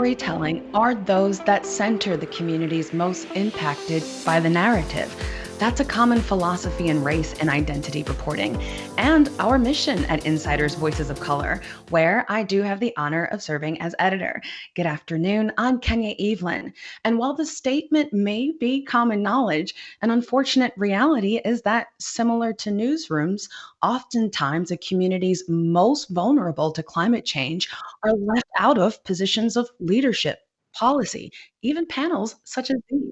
storytelling are those that center the communities most impacted by the narrative. That's a common philosophy in race and identity reporting, and our mission at Insiders Voices of Color, where I do have the honor of serving as editor. Good afternoon, I'm Kenya Evelyn. And while the statement may be common knowledge, an unfortunate reality is that, similar to newsrooms, oftentimes the communities most vulnerable to climate change are left out of positions of leadership, policy, even panels such as these.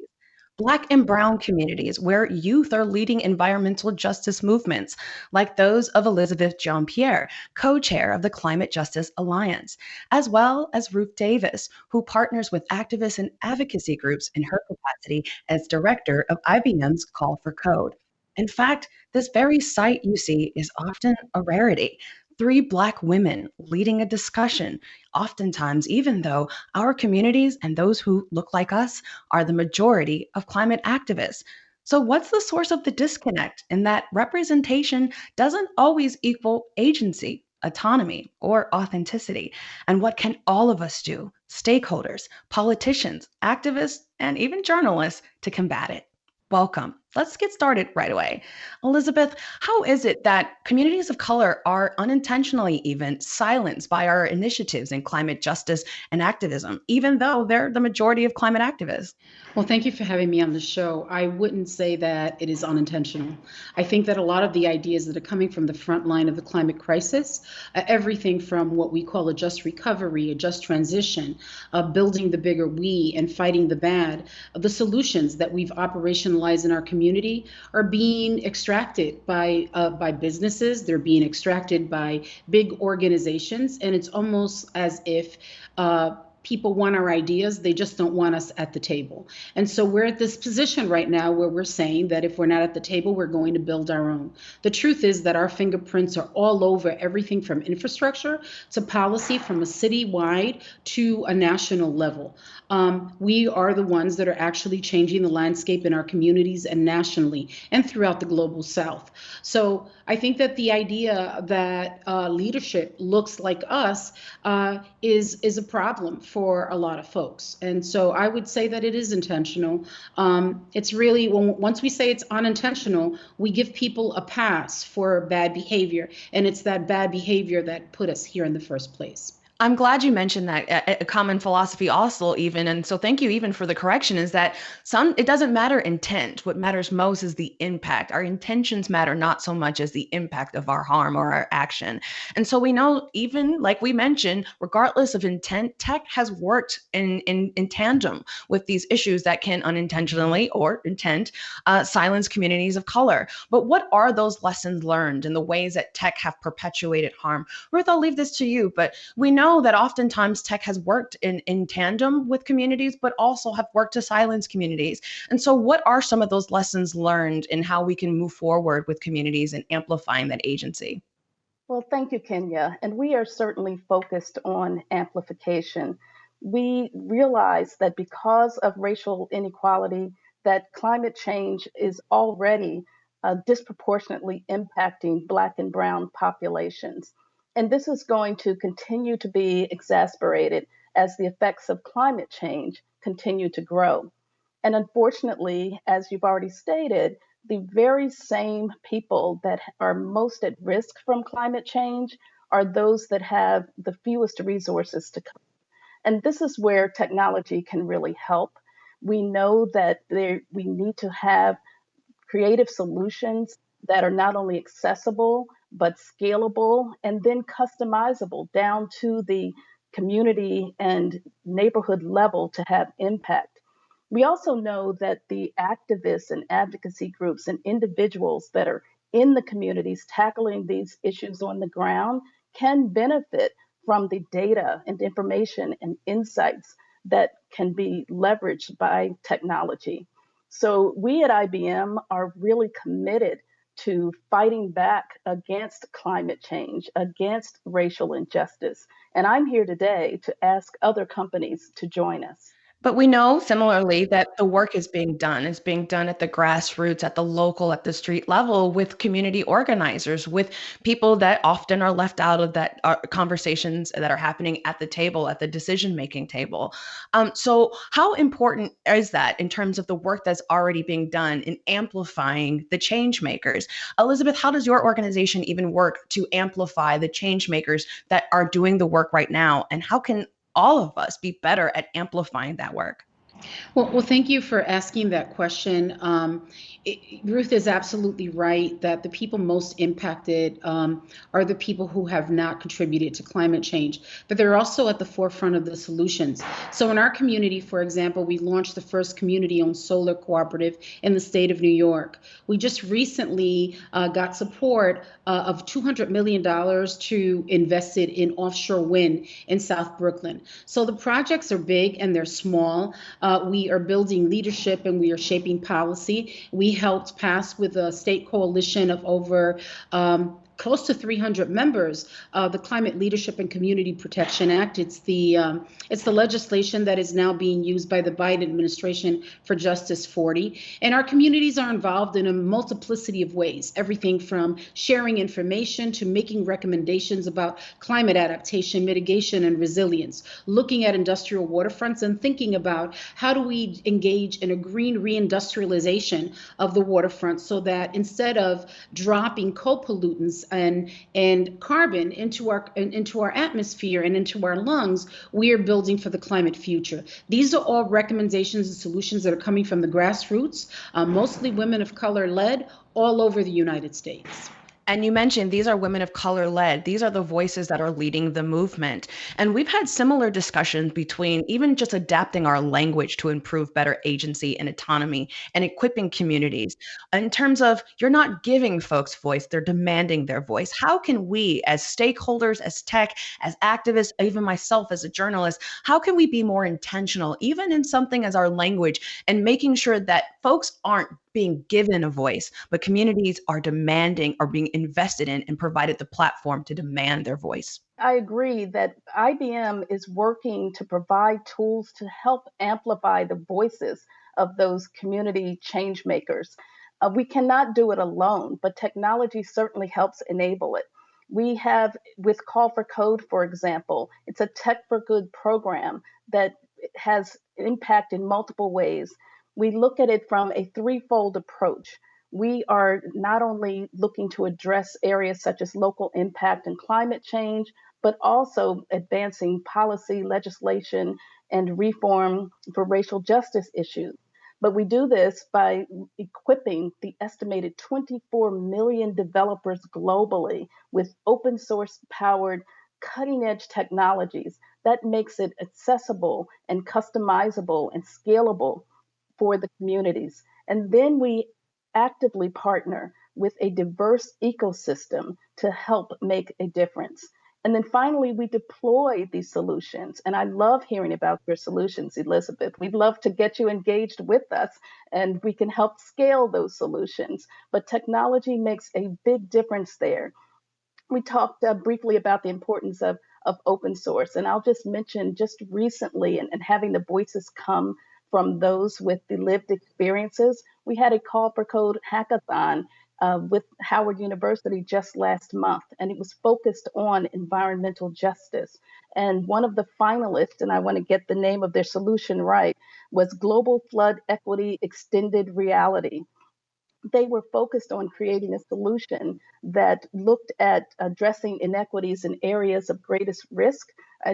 Black and brown communities where youth are leading environmental justice movements, like those of Elizabeth Jeampierre, co chair of the Climate Justice Alliance, as well as Ruth Davis, who partners with activists and advocacy groups in her capacity as director of IBM's Call for Code. In fact, this very site you see is often a rarity. Three Black women leading a discussion, oftentimes, even though our communities and those who look like us are the majority of climate activists. So, what's the source of the disconnect in that representation doesn't always equal agency, autonomy, or authenticity? And what can all of us do, stakeholders, politicians, activists, and even journalists, to combat it? Welcome. Let's get started right away. Elizabeth, how is it that communities of color are unintentionally even silenced by our initiatives in climate justice and activism, even though they're the majority of climate activists? Well, thank you for having me on the show. I wouldn't say that it is unintentional. I think that a lot of the ideas that are coming from the front line of the climate crisis, everything from what we call a just recovery, a just transition, building the bigger we and fighting the bad, the solutions that we've operationalized in our community are being extracted by businesses. They're being extracted by big organizations, and it's almost as if people want our ideas, they just don't want us at the table. And so we're at this position right now where we're saying that if we're not at the table, we're going to build our own. The truth is that our fingerprints are all over everything from infrastructure to policy, from a citywide to a national level. We are the ones that are actually changing the landscape in our communities and nationally and throughout the global South. So I think that the idea that leadership looks like us is a problem for a lot of folks. And so I would say that it is intentional. It's really, once we say it's unintentional, we give people a pass for bad behavior. And it's that bad behavior that put us here in the first place. I'm glad you mentioned that a common philosophy also even, and so thank you even for the correction, is that it doesn't matter intent. What matters most is the impact. Our intentions matter not so much as the impact of our harm or our action. And so we know, even like we mentioned, regardless of intent, tech has worked in tandem with these issues that can unintentionally or intent silence communities of color. But what are those lessons learned in the ways that tech have perpetuated harm? Ruth, I'll leave this to you, but we know that oftentimes tech has worked in tandem with communities, but also have worked to silence communities. And so, what are some of those lessons learned in how we can move forward with communities and amplifying that agency? Well, thank you, Kenya. And we are certainly focused on amplification. We realize that because of racial inequality, that climate change is already disproportionately impacting Black and Brown populations. And this is going to continue to be exacerbated as the effects of climate change continue to grow. And unfortunately, as you've already stated, the very same people that are most at risk from climate change are those that have the fewest resources to come. And this is where technology can really help. We know that we need to have creative solutions that are not only accessible, but scalable and then customizable down to the community and neighborhood level to have impact. We also know that the activists and advocacy groups and individuals that are in the communities tackling these issues on the ground can benefit from the data and information and insights that can be leveraged by technology. So we at IBM are really committed to fighting back against climate change, against racial injustice. And I'm here today to ask other companies to join us. But we know similarly that the work is being done. It's being done at the grassroots, at the local, at the street level with community organizers, with people that often are left out of that conversations that are happening at the table, at the decision-making table. So how important is that in terms of the work that's already being done in amplifying the change makers? Elizabeth, how does your organization even work to amplify the change makers that are doing the work right now? And how can all of us be better at amplifying that work? Well, thank you for asking that question. Ruth is absolutely right that the people most impacted are the people who have not contributed to climate change, but they're also at the forefront of the solutions. So in our community, for example, we launched the first community-owned solar cooperative in the state of New York. We just recently got support of $200 million to invest it in offshore wind in South Brooklyn. So the projects are big and they're small. We are building leadership and we are shaping policy. We helped pass with a state coalition of over close to 300 members, the Climate Leadership and Community Protection Act. It's the legislation that is now being used by the Biden administration for Justice 40. And our communities are involved in a multiplicity of ways, everything from sharing information to making recommendations about climate adaptation, mitigation, and resilience, looking at industrial waterfronts and thinking about how do we engage in a green reindustrialization of the waterfront so that instead of dropping co-pollutants and carbon into our atmosphere and into our lungs, we are building for the climate future. These are all recommendations and solutions that are coming from the grassroots, mostly women of color led, all over the United States. And you mentioned these are women of color led. These are the voices that are leading the movement. And we've had similar discussions between even just adapting our language to improve better agency and autonomy and equipping communities. In terms of you're not giving folks voice, they're demanding their voice. How can we, as stakeholders, as tech, as activists, even myself as a journalist, how can we be more intentional, even in something as our language, and making sure that folks aren't being given a voice, but communities are demanding or being invested in and provided the platform to demand their voice? I agree that IBM is working to provide tools to help amplify the voices of those community change makers. We cannot do it alone, but technology certainly helps enable it. We have, with Call for Code, for example, it's a Tech for Good program that has impact in multiple ways. We look at it from a threefold approach. We are not only looking to address areas such as local impact and climate change, but also advancing policy, legislation, and reform for racial justice issues. But we do this by equipping the estimated 24 million developers globally with open source powered cutting edge technologies that makes it accessible and customizable and scalable for the communities. And then we actively partner with a diverse ecosystem to help make a difference. And then finally, we deploy these solutions. And I love hearing about your solutions, Elizabeth. We'd love to get you engaged with us and we can help scale those solutions. But technology makes a big difference there. We talked briefly about the importance of open source. And I'll just mention just recently and having the voices come from those with the lived experiences. We had a Call for Code hackathon with Howard University just last month, and it was focused on environmental justice. And one of the finalists, and I want to get the name of their solution right, was Global Flood Equity Extended Reality. They were focused on creating a solution that looked at addressing inequities in areas of greatest risk,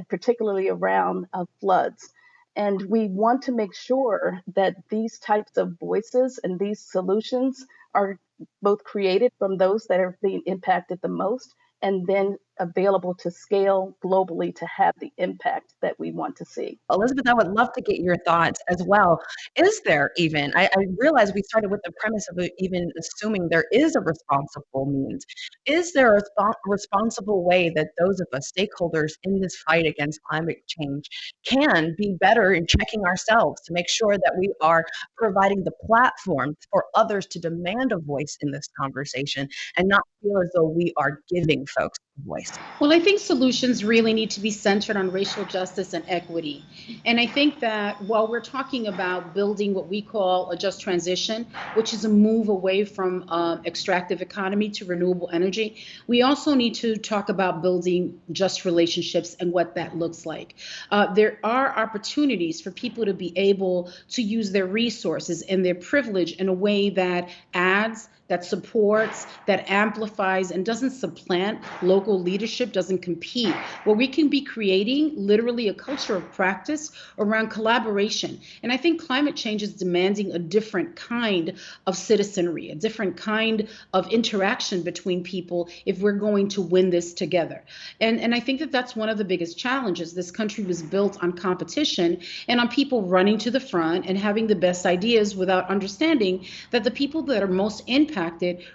particularly around floods. And we want to make sure that these types of voices and these solutions are both created from those that are being impacted the most and then available to scale globally to have the impact that we want to see. Elizabeth, I would love to get your thoughts as well. Is there even, I realize we started with the premise of even assuming there is a responsible means. Is there a responsible way that those of us stakeholders in this fight against climate change can be better in checking ourselves to make sure that we are providing the platform for others to demand a voice in this conversation and not feel as though we are giving folks voice? Well, I think solutions really need to be centered on racial justice and equity. And I think that while we're talking about building what we call a just transition, which is a move away from extractive economy to renewable energy, we also need to talk about building just relationships and what that looks like. There are opportunities for people to be able to use their resources and their privilege in a way that adds, that supports, that amplifies, and doesn't supplant local leadership, doesn't compete, where we can be creating literally a culture of practice around collaboration. And I think climate change is demanding a different kind of citizenry, a different kind of interaction between people if we're going to win this together. And I think that that's one of the biggest challenges. This country was built on competition and on people running to the front and having the best ideas without understanding that the people that are most impacted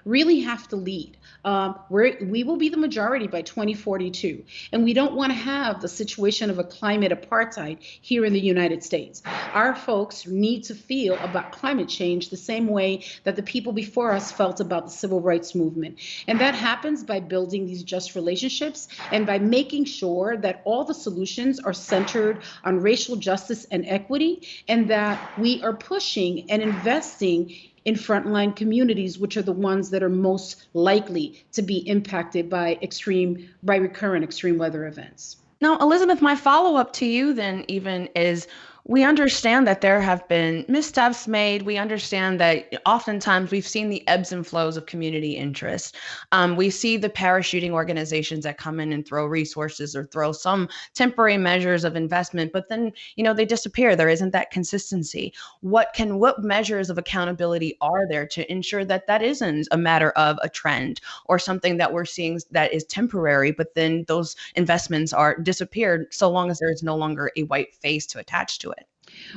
really have to lead. We will be the majority by 2042, and we don't want to have the situation of a climate apartheid here in the United States. Our folks need to feel about climate change the same way that the people before us felt about the civil rights movement. And that happens by building these just relationships and by making sure that all the solutions are centered on racial justice and equity, and that we are pushing and investing in frontline communities, which are the ones that are most likely to be impacted by recurrent extreme weather events. Now, Elizabeth, my follow up to you then even is we understand that there have been missteps made. We understand that oftentimes we've seen the ebbs and flows of community interest. We see the parachuting organizations that come in and throw resources or throw some temporary measures of investment, but then, they disappear. There isn't that consistency. What measures of accountability are there to ensure that that isn't a matter of a trend or something that we're seeing that is temporary, but then those investments are disappeared so long as there is no longer a white face to attach to it?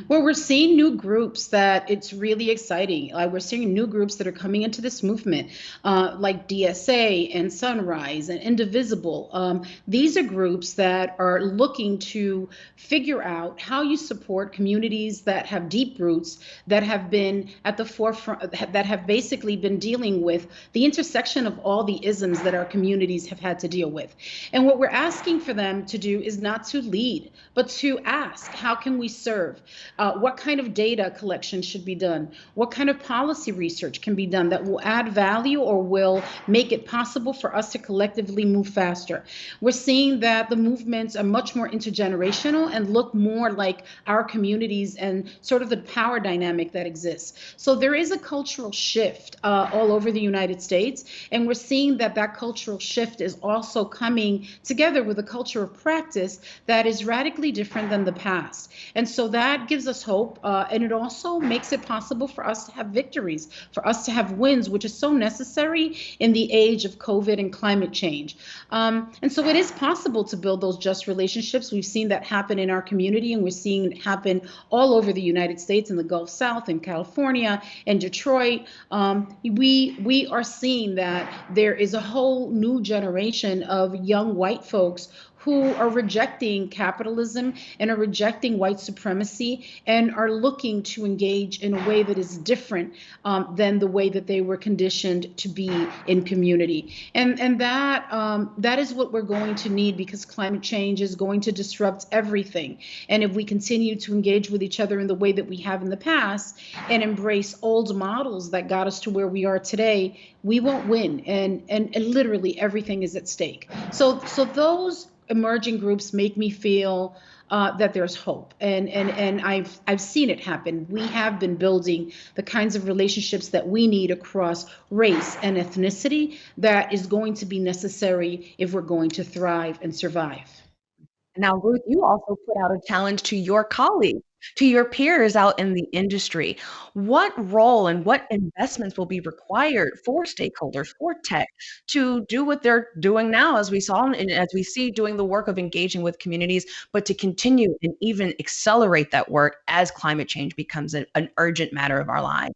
Well, we're seeing new groups that it's really exciting. We're seeing new groups that are coming into this movement, like DSA and Sunrise and Indivisible. These are groups that are looking to figure out how you support communities that have deep roots, that have been at the forefront, that have basically been dealing with the intersection of all the isms that our communities have had to deal with. And what we're asking for them to do is not to lead, but to ask, how can we serve? What kind of data collection should be done? What kind of policy research can be done that will add value or will make it possible for us to collectively move faster? We're seeing that the movements are much more intergenerational and look more like our communities and sort of the power dynamic that exists. So there is a cultural shift all over the United States, and we're seeing that that cultural shift is also coming together with a culture of practice that is radically different than the past. And so that gives us hope, and it also makes it possible for us to have victories, for us to have wins, which is so necessary in the age of COVID and climate change. And so it is possible to build those just relationships. We've seen that happen in our community, and we're seeing it happen all over the United States, in the Gulf South, in California, in Detroit. We are seeing that there is a whole new generation of young white folks who are rejecting capitalism and are rejecting white supremacy and are looking to engage in a way that is different than the way that they were conditioned to be in community. And that is what we're going to need, because climate change is going to disrupt everything. And if we continue to engage with each other in the way that we have in the past and embrace old models that got us to where we are today, we won't win. And literally everything is at stake. So those emerging groups make me feel that there's hope, and I've seen it happen. We have been building the kinds of relationships that we need across race and ethnicity that is going to be necessary if we're going to thrive and survive. Now, Ruth, you also put out a challenge to your colleagues, to your peers out in the industry. What role and what investments will be required for stakeholders, for tech, to do what they're doing now, as we saw and as we see doing the work of engaging with communities, but to continue and even accelerate that work as climate change becomes an urgent matter of our lives?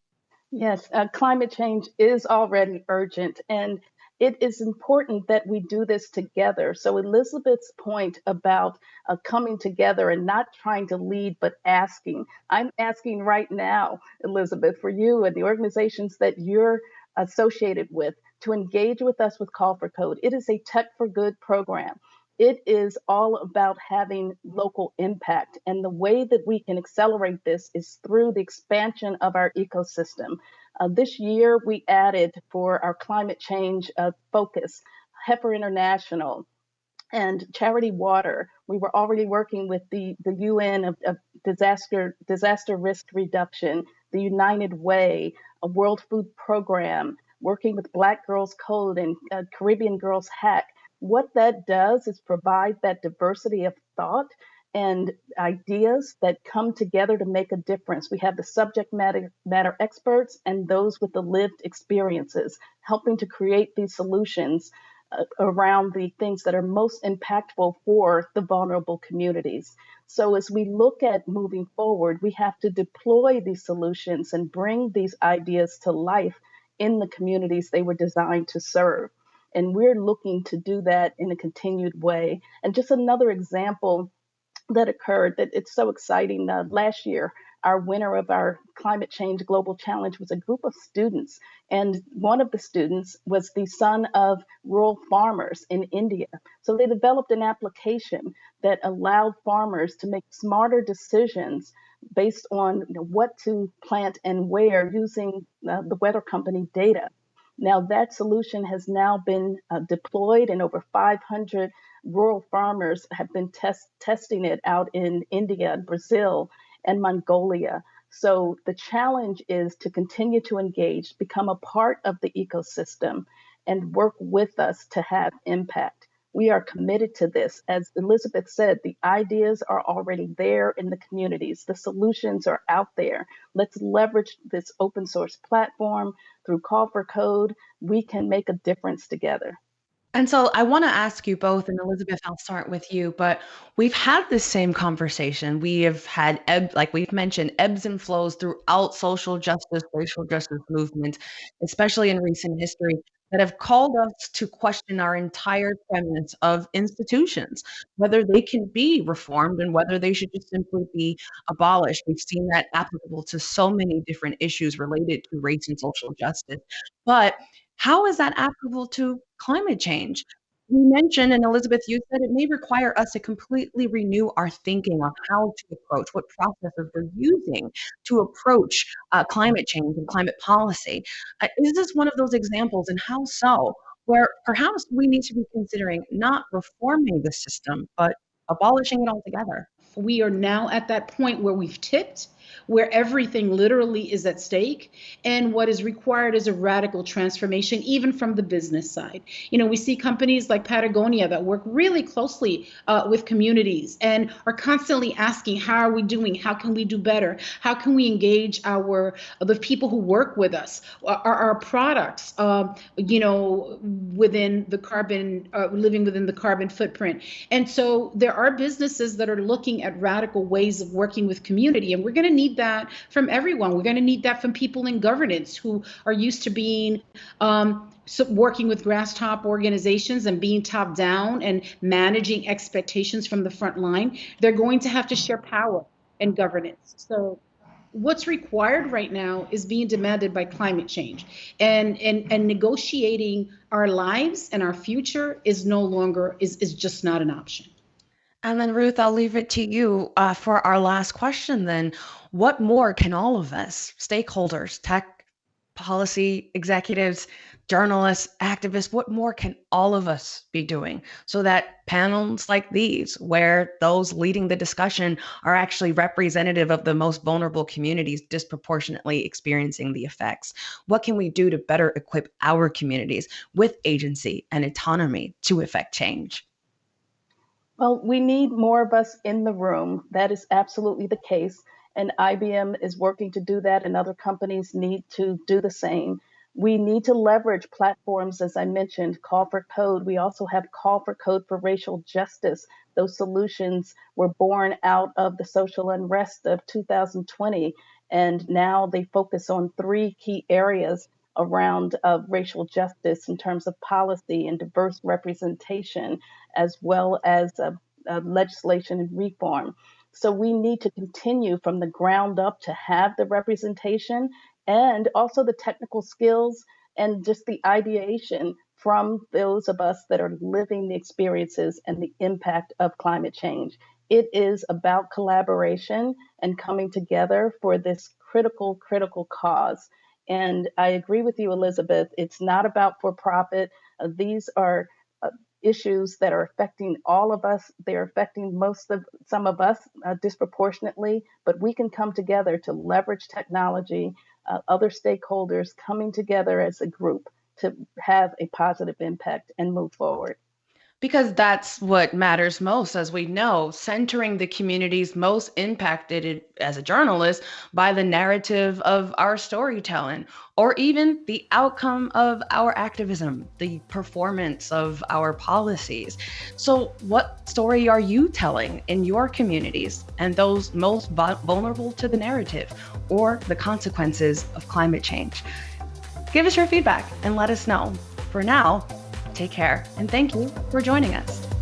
Yes, climate change is already urgent, and it is important that we do this together. So, Elizabeth's point about coming together and not trying to lead, but asking. I'm asking right now, Elizabeth, for you and the organizations that you're associated with to engage with us with Call for Code. It is a Tech for Good program. It is all about having local impact. And the way that we can accelerate this is through the expansion of our ecosystem. This year, we added for our climate change focus, Heifer International, and Charity Water. We were already working with the UN of disaster risk reduction, the United Way, a World Food Program, working with Black Girls Code and Caribbean Girls Hack. What that does is provide that diversity of thought and ideas that come together to make a difference. We have the subject matter experts and those with the lived experiences, helping to create these solutions around the things that are most impactful for the vulnerable communities. So as we look at moving forward, we have to deploy these solutions and bring these ideas to life in the communities they were designed to serve. And we're looking to do that in a continued way. And just another example that occurred that it's so exciting. Last year, our winner of our climate change global challenge was a group of students. And one of the students was the son of rural farmers in India. So they developed an application that allowed farmers to make smarter decisions based on what to plant and where using the weather company data. Now that solution has now been deployed, and over 500 rural farmers have been testing it out in India, Brazil, and Mongolia. So the challenge is to continue to engage, become a part of the ecosystem, and work with us to have impact. We are committed to this. As Elizabeth said, the ideas are already there in the communities. The solutions are out there. Let's leverage this open source platform through Call for Code. We can make a difference together. And so I want to ask you both, and Elizabeth, I'll start with you, but we've had this same conversation. We have had, like we've mentioned, ebbs and flows throughout social justice, racial justice movements, especially in recent history, that have called us to question our entire premise of institutions, whether they can be reformed and whether they should just simply be abolished. We've seen that applicable to so many different issues related to race and social justice. But how is that applicable to climate change? We mentioned, and Elizabeth, you said it may require us to completely renew our thinking on how to approach, what processes we're using to approach climate change and climate policy. Is this one of those examples, and how so, where perhaps we need to be considering not reforming the system, but abolishing it altogether? We are now at that point where we've tipped, where everything literally is at stake. And what is required is a radical transformation, even from the business side. You know, we see companies like Patagonia that work really closely with communities and are constantly asking, how are we doing? How can we do better? How can we engage the people who work with us, our products, within the carbon, living within the carbon footprint. And so there are businesses that are looking at radical ways of working with community, and we're going to need that from everyone. We're going to need that from people in governance who are used to being working with grass top organizations and being top down and managing expectations from the front line. They're going to have to share power and governance. So what's required right now is being demanded by climate change, and negotiating our lives and our future is just not an option. And then, Ruth, I'll leave it to you for our last question then. What more can all of us, stakeholders, tech, policy executives, journalists, activists, what more can all of us be doing so that panels like these, where those leading the discussion are actually representative of the most vulnerable communities disproportionately experiencing the effects? What can we do to better equip our communities with agency and autonomy to effect change? Well, we need more of us in the room. That is absolutely the case. And IBM is working to do that, and other companies need to do the same. We need to leverage platforms, as I mentioned, Call for Code. We also have Call for Code for Racial Justice. Those solutions were born out of the social unrest of 2020, and now they focus on three key areas around racial justice in terms of policy and diverse representation, as well as legislation and reform. So we need to continue from the ground up to have the representation and also the technical skills and just the ideation from those of us that are living the experiences and the impact of climate change. It is about collaboration and coming together for this critical cause. And I agree with you, Elizabeth. It's not about for profit. These are issues that are affecting all of us. They're affecting some of us disproportionately, but we can come together to leverage technology, other stakeholders coming together as a group to have a positive impact and move forward. Because that's what matters most, as we know, centering the communities most impacted as a journalist by the narrative of our storytelling, or even the outcome of our activism, the performance of our policies. So, what story are you telling in your communities and those most vulnerable to the narrative or the consequences of climate change? Give us your feedback and let us know. For now, take care, and thank you for joining us.